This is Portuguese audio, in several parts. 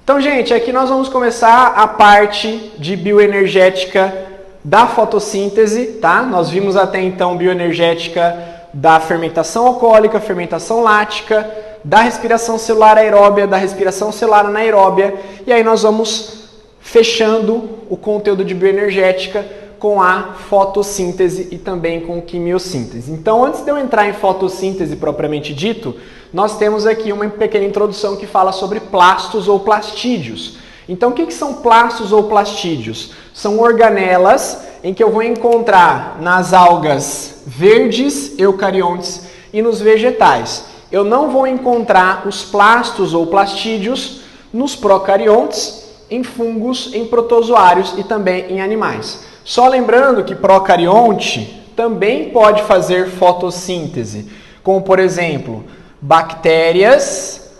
Então, gente, aqui nós vamos começar a parte de bioenergética da fotossíntese, tá? Nós vimos até então bioenergética da fermentação alcoólica, fermentação lática, da respiração celular aeróbia, da respiração celular anaeróbia, e aí nós vamos fechando o conteúdo de bioenergética com a fotossíntese e também com quimiossíntese. Então, antes de eu entrar em fotossíntese propriamente dito, nós temos aqui uma pequena introdução que fala sobre plastos ou plastídeos. Então, o que são plastos ou plastídeos? São organelas em que eu vou encontrar nas algas verdes, eucariontes, e nos vegetais. Eu não vou encontrar os plastos ou plastídeos nos procariontes, em fungos, em protozoários e também em animais. Só lembrando que procarionte também pode fazer fotossíntese, como por exemplo, bactérias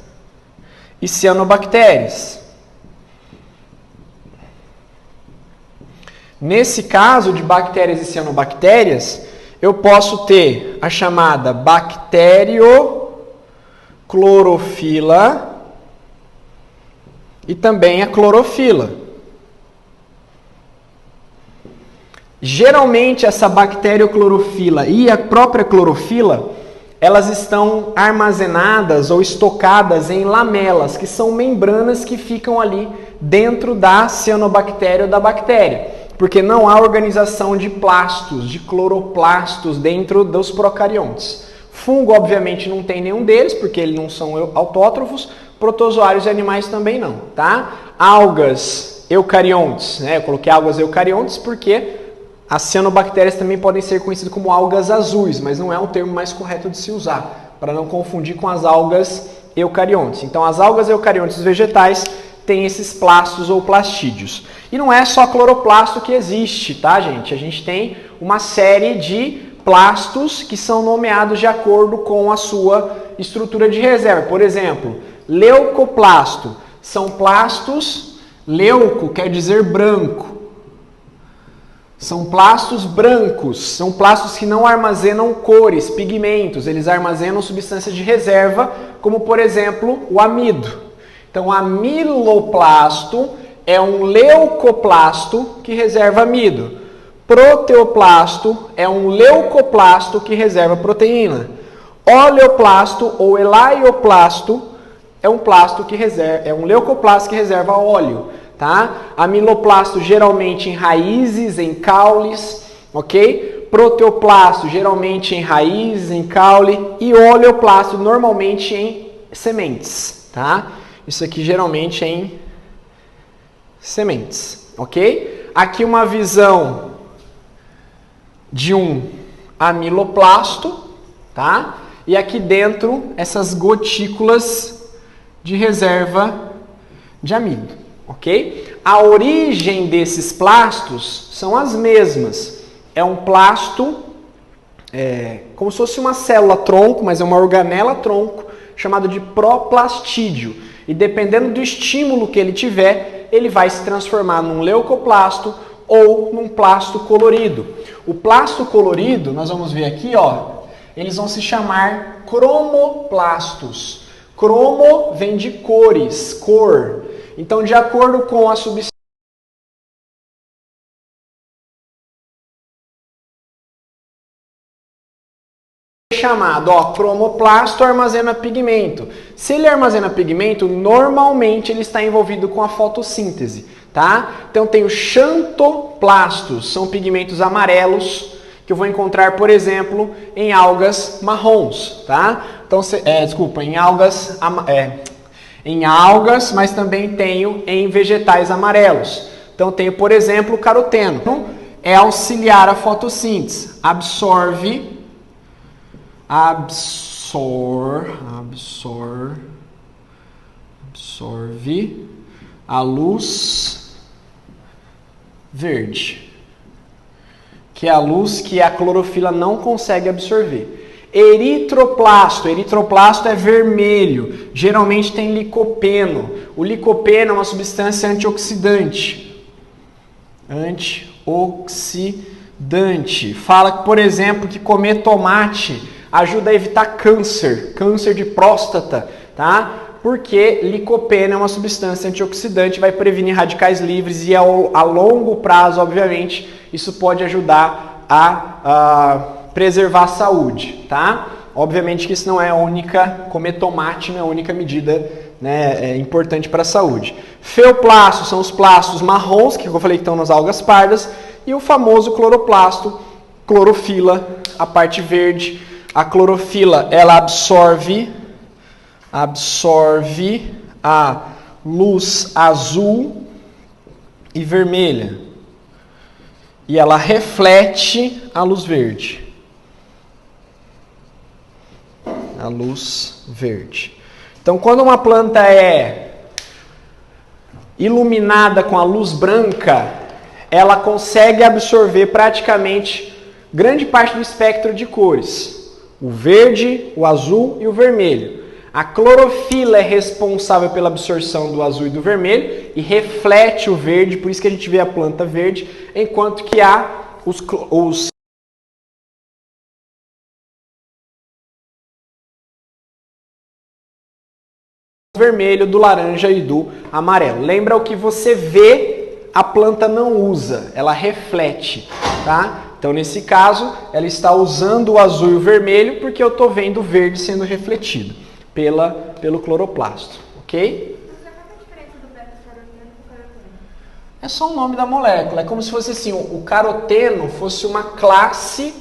e cianobactérias. Nesse caso de bactérias e cianobactérias, eu posso ter a chamada bacterioclorofila e também a clorofila. Geralmente essa bacterioclorofila e a própria clorofila, elas estão armazenadas ou estocadas em lamelas, que são membranas que ficam ali dentro da cianobactéria ou da bactéria, porque não há organização de plastos, de cloroplastos dentro dos procariontes. Fungo, obviamente, não tem nenhum deles, porque eles não são autótrofos, protozoários e animais também não, tá? Algas eucariontes, né? Eu coloquei algas eucariontes porque as cianobactérias também podem ser conhecidas como algas azuis, mas não é um termo mais correto de se usar, para não confundir com as algas eucariontes. Então, as algas eucariontes vegetais têm esses plastos ou plastídeos. E não é só cloroplasto que existe, tá, gente? A gente tem uma série de plastos que são nomeados de acordo com a sua estrutura de reserva. Por exemplo, leucoplasto. São plastos, leuco quer dizer branco. São plastos brancos, são plastos que não armazenam cores, pigmentos, eles armazenam substâncias de reserva, como por exemplo o amido. Então, amiloplasto é um leucoplasto que reserva amido. Proteoplasto é um leucoplasto que reserva proteína. Oleoplasto ou elaioplasto é um plasto que reserva, é um leucoplasto que reserva óleo. Tá? Amiloplasto geralmente em raízes, em caules, ok? Proteoplasto geralmente em raízes, em caule, e oleoplasto normalmente em sementes, tá? Isso aqui geralmente em sementes, ok? Aqui uma visão de um amiloplasto, tá? E aqui dentro essas gotículas de reserva de amido. Ok? A origem desses plastos são as mesmas. É um plasto, como se fosse uma célula-tronco, mas é uma organela-tronco, chamado de proplastídeo. E dependendo do estímulo que ele tiver, ele vai se transformar num leucoplasto ou num plasto colorido. O plasto colorido, nós vamos ver aqui, ó, eles vão se chamar cromoplastos. Cromo vem de cores, cor. Então, de acordo com a substância chamado, ó, cromoplasto armazena pigmento. Se ele armazena pigmento, normalmente ele está envolvido com a fotossíntese, tá? Então, tem os xantoplastos, são pigmentos amarelos que eu vou encontrar, por exemplo, em algas marrons, tá? Então, em algas, mas também tenho em vegetais amarelos. Então, tenho, por exemplo, o caroteno. É auxiliar a fotossíntese. Absorve a luz verde, que é a luz que a clorofila não consegue absorver. Eritroplasto é vermelho, geralmente tem licopeno. O licopeno é uma substância antioxidante. Fala, por exemplo, que comer tomate ajuda a evitar câncer de próstata, tá? porque licopeno é uma substância antioxidante, vai prevenir radicais livres e a longo prazo, obviamente, isso pode ajudar a preservar a saúde, tá? Obviamente que isso não é a única, comer tomate não é a única medida, né, importante para a saúde. Feoplastos são os plastos marrons, que eu falei que estão nas algas pardas, e o famoso cloroplasto, clorofila, a parte verde. A clorofila, ela absorve a luz azul e vermelha. E ela reflete a luz verde. A luz verde. Então, quando uma planta é iluminada com a luz branca, ela consegue absorver praticamente grande parte do espectro de cores. O verde, o azul e o vermelho. A clorofila é responsável pela absorção do azul e do vermelho e reflete o verde, por isso que a gente vê a planta verde, enquanto que há os vermelho, do laranja e do amarelo. Lembra, o que você vê, a planta não usa, ela reflete, tá? Então, nesse caso, ela está usando o azul e o vermelho porque eu estou vendo o verde sendo refletido pelo cloroplasto, ok? É só o nome da molécula, é como se fosse assim, o caroteno fosse uma classe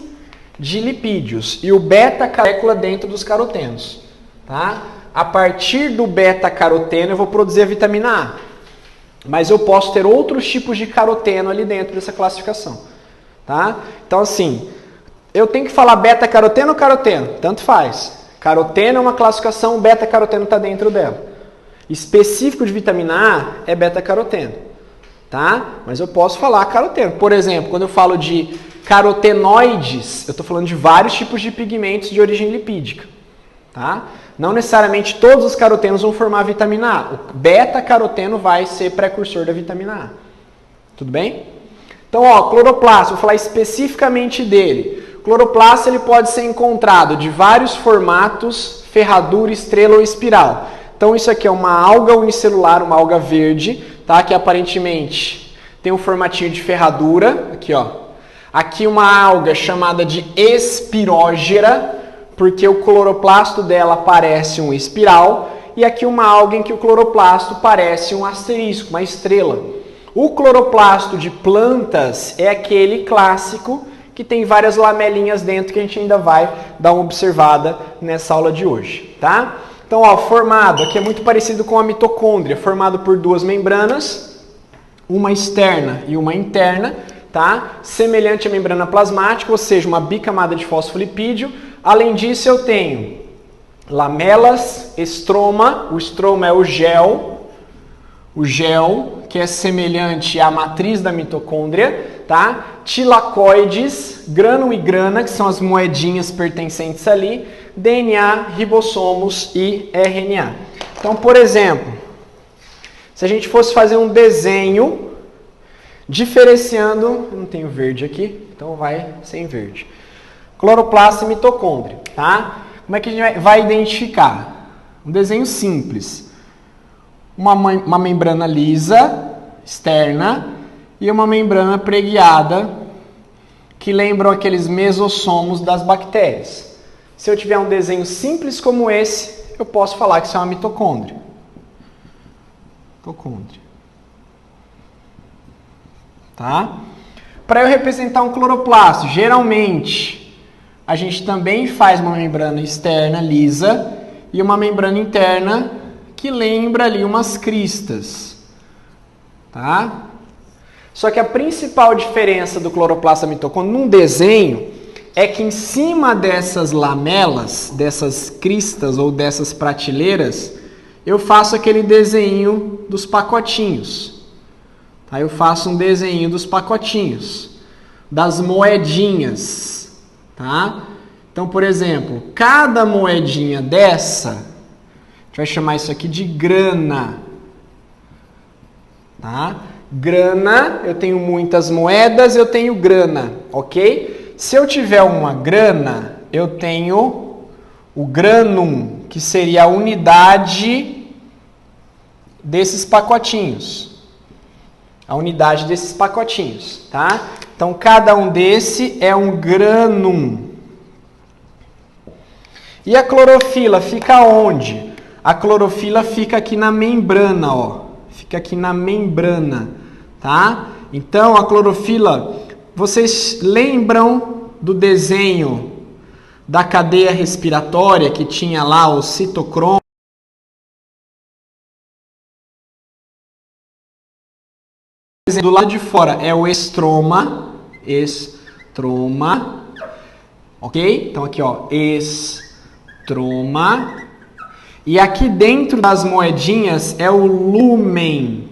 de lipídios e o beta-caroteno dentro dos carotenos, tá? A partir do beta-caroteno eu vou produzir a vitamina A, mas eu posso ter outros tipos de caroteno ali dentro dessa classificação, tá? Então assim, eu tenho que falar beta-caroteno ou caroteno? Tanto faz. Caroteno é uma classificação, beta-caroteno está dentro dela. Específico de vitamina A é beta-caroteno, tá? Mas eu posso falar caroteno. Por exemplo, quando eu falo de carotenoides, eu estou falando de vários tipos de pigmentos de origem lipídica, tá? Não necessariamente todos os carotenos vão formar a vitamina A. O beta-caroteno vai ser precursor da vitamina A. Tudo bem? Então, ó, cloroplasto, vou falar especificamente dele. Cloroplasto ele pode ser encontrado de vários formatos, ferradura, estrela ou espiral. Então, isso aqui é uma alga unicelular, uma alga verde, tá? Que aparentemente tem um formatinho de ferradura, aqui ó. Aqui uma alga chamada de espirógera, porque o cloroplasto dela parece um espiral, e aqui uma alga em que o cloroplasto parece um asterisco, uma estrela. O cloroplasto de plantas é aquele clássico que tem várias lamelinhas dentro que a gente ainda vai dar uma observada nessa aula de hoje, tá? Então, ó, formado, aqui é muito parecido com a mitocôndria, formado por duas membranas, uma externa e uma interna, tá? Semelhante à membrana plasmática, ou seja, uma bicamada de fosfolipídio. Além disso, eu tenho lamelas, estroma, o estroma é o gel, que é semelhante à matriz da mitocôndria, tá? Tilacoides, grânulo e grana, que são as moedinhas pertencentes ali, DNA, ribossomos e RNA. Então, por exemplo, se a gente fosse fazer um desenho diferenciando, eu não tenho verde aqui, então vai sem verde. Cloroplasto e mitocôndria, tá? Como é que a gente vai identificar? Um desenho simples. Uma membrana lisa, externa, e uma membrana preguiada, que lembram aqueles mesossomos das bactérias. Se eu tiver um desenho simples como esse, eu posso falar que isso é uma mitocôndria. Tá? Para eu representar um cloroplasto, geralmente a gente também faz uma membrana externa lisa e uma membrana interna que lembra ali umas cristas, tá? Só que a principal diferença do cloroplasto da mitocôndria num desenho é que em cima dessas lamelas, dessas cristas ou dessas prateleiras, eu faço aquele desenho dos pacotinhos. Tá? Eu faço um desenho dos pacotinhos, das moedinhas. Tá? Então, por exemplo, cada moedinha dessa, a gente vai chamar isso aqui de grana. Tá? Grana, eu tenho muitas moedas, eu tenho grana, ok? Se eu tiver uma grana, eu tenho o granum, que seria a unidade desses pacotinhos. A unidade desses pacotinhos, tá? Então, cada um desse é um grânum. E a clorofila fica onde? A clorofila fica aqui na membrana, ó. Fica aqui na membrana, tá? Então, a clorofila, vocês lembram do desenho da cadeia respiratória que tinha lá o citocromo? Do lado de fora é o estroma, ok? Então aqui, ó, estroma. E aqui dentro das moedinhas é o lúmen.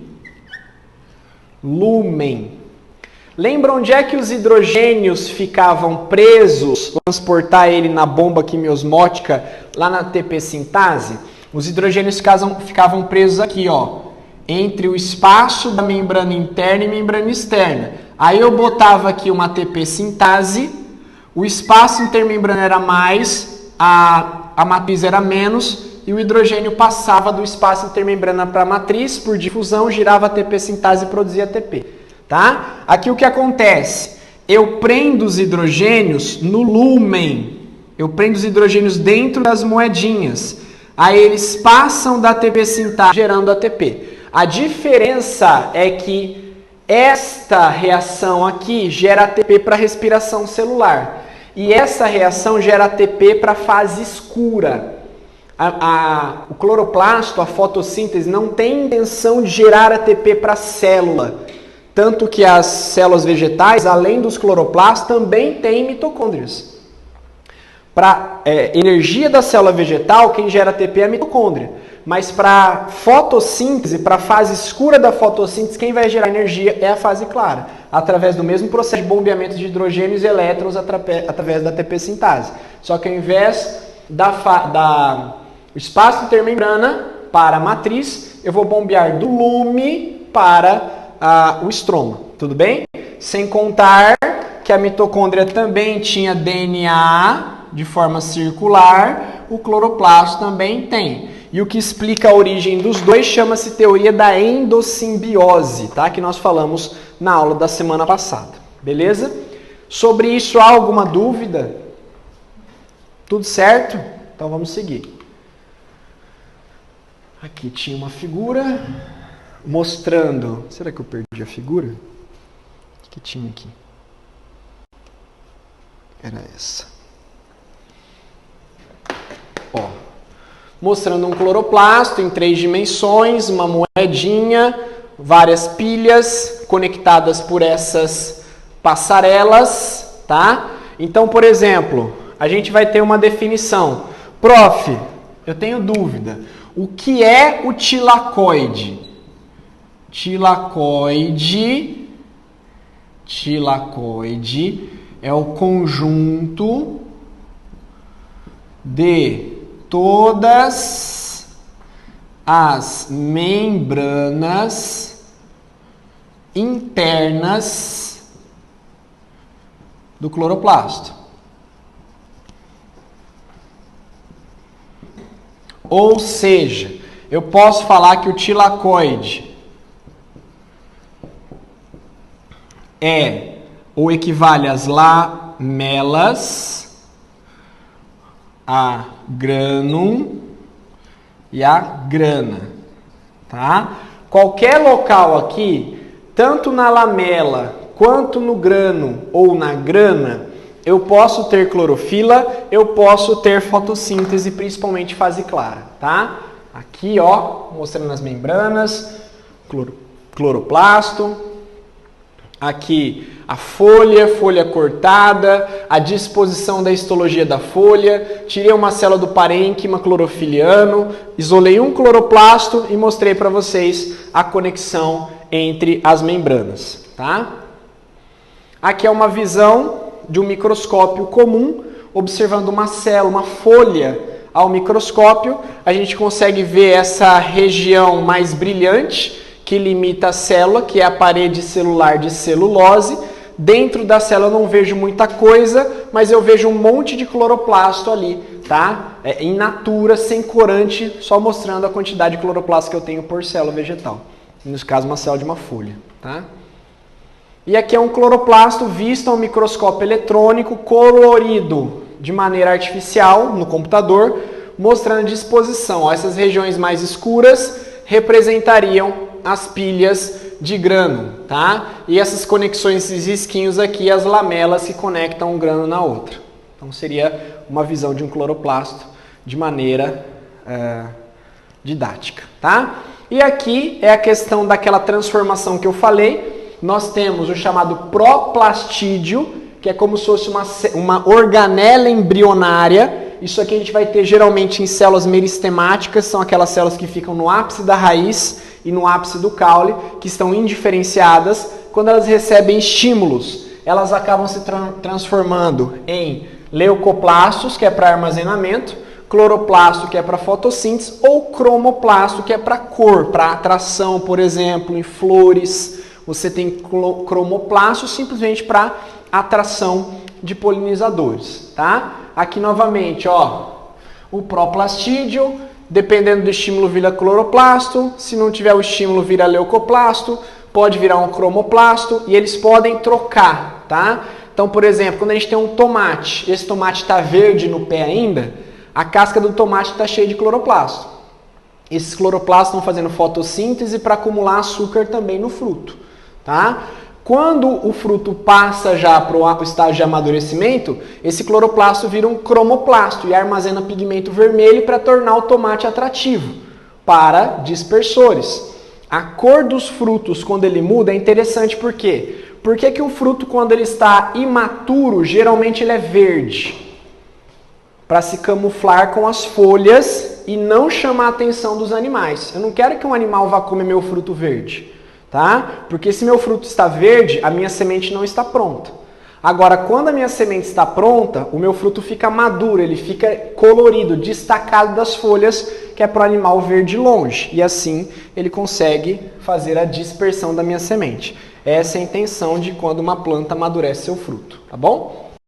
Lembra onde é que os hidrogênios ficavam presos, transportar ele na bomba quimiosmótica lá na TP sintase? Os hidrogênios ficavam presos aqui, ó, entre o espaço da membrana interna e membrana externa. Aí eu botava aqui uma TP sintase, o espaço intermembrana era mais, a matriz era menos, e o hidrogênio passava do espaço intermembrana para a matriz, por difusão, girava a TP sintase e produzia ATP. Tá? Aqui o que acontece? Eu prendo os hidrogênios no lúmen, eu prendo os hidrogênios dentro das moedinhas, aí eles passam da ATP sintase gerando ATP. A diferença é que esta reação aqui gera ATP para respiração celular e essa reação gera ATP para fase escura. O cloroplasto, a fotossíntese, não tem intenção de gerar ATP para a célula. Tanto que as células vegetais, além dos cloroplastos, também têm mitocôndrias. Para energia da célula vegetal, quem gera ATP é a mitocôndria. Mas para fotossíntese, para a fase escura da fotossíntese, quem vai gerar energia é a fase clara, através do mesmo processo de bombeamento de hidrogênios e elétrons através da ATP sintase. Só que ao invés do espaço intermembrana para a matriz, eu vou bombear do lume para o estroma, tudo bem? Sem contar que a mitocôndria também tinha DNA de forma circular, o cloroplasto também tem. E o que explica a origem dos dois chama-se teoria da endossimbiose, tá? Que nós falamos na aula da semana passada, beleza? Sobre isso, há alguma dúvida? Tudo certo? Então vamos seguir. Aqui tinha uma figura mostrando... Será que eu perdi a figura? O que tinha aqui? Era essa. Ó, mostrando um cloroplasto em 3 dimensões, uma moedinha, várias pilhas conectadas por essas passarelas, tá? Então, por exemplo, a gente vai ter uma definição. Prof, eu tenho dúvida. O que é o tilacoide? Tilacoide é o conjunto de todas as membranas internas do cloroplasto. Ou seja, eu posso falar que o tilacoide é ou equivale às lamelas, a granum e a grana, tá? Qualquer local aqui, tanto na lamela quanto no grano ou na grana, eu posso ter clorofila, eu posso ter fotossíntese, principalmente fase clara, tá? Aqui, ó, mostrando as membranas, cloroplasto. Aqui a folha cortada, a disposição da histologia da folha, tirei uma célula do parênquima clorofiliano, isolei um cloroplasto e mostrei para vocês a conexão entre as membranas, tá? Aqui é uma visão de um microscópio comum, observando uma célula, uma folha ao microscópio, a gente consegue ver essa região mais brilhante, que limita a célula, que é a parede celular de celulose. Dentro da célula eu não vejo muita coisa, mas eu vejo um monte de cloroplasto ali tá? In natura, sem corante, só mostrando a quantidade de cloroplasto que eu tenho por célula vegetal. No caso, uma célula de uma folha, tá? E aqui é um cloroplasto visto ao microscópio eletrônico, colorido de maneira artificial no computador, mostrando a disposição. Ó, essas regiões mais escuras representariam as pilhas de grano, tá? E essas conexões, esses risquinhos aqui, as lamelas que conectam um grano na outra. Então seria uma visão de um cloroplasto de maneira didática, tá? E aqui é a questão daquela transformação que eu falei. Nós temos o chamado proplastídeo, que é como se fosse uma organela embrionária. Isso aqui a gente vai ter geralmente em células meristemáticas, são aquelas células que ficam no ápice da raiz e no ápice do caule, que estão indiferenciadas. Quando elas recebem estímulos, elas acabam se transformando em leucoplastos, que é para armazenamento, cloroplasto, que é para fotossíntese, ou cromoplasto, que é para cor, para atração, por exemplo, em flores. Você tem cromoplasto simplesmente para atração de polinizadores, tá? Aqui novamente, ó, o proplastídeo, dependendo do estímulo vira cloroplasto, se não tiver o estímulo vira leucoplasto, pode virar um cromoplasto e eles podem trocar, tá? Então, por exemplo, quando a gente tem um tomate, esse tomate está verde no pé ainda, a casca do tomate está cheia de cloroplasto. Esses cloroplastos estão fazendo fotossíntese para acumular açúcar também no fruto, tá? Quando o fruto passa já para o estágio de amadurecimento, esse cloroplasto vira um cromoplasto e armazena pigmento vermelho para tornar o tomate atrativo para dispersores. A cor dos frutos, quando ele muda, é interessante por quê? Por que o fruto, quando ele está imaturo, geralmente ele é verde? Para se camuflar com as folhas e não chamar a atenção dos animais. Eu não quero que um animal vá comer meu fruto verde, tá? Porque se meu fruto está verde, a minha semente não está pronta. Agora, quando a minha semente está pronta, o meu fruto fica maduro, ele fica colorido, destacado das folhas, que é para o animal ver de longe. E assim ele consegue fazer a dispersão da minha semente. Essa é a intenção de quando uma planta amadurece seu fruto, tá bom?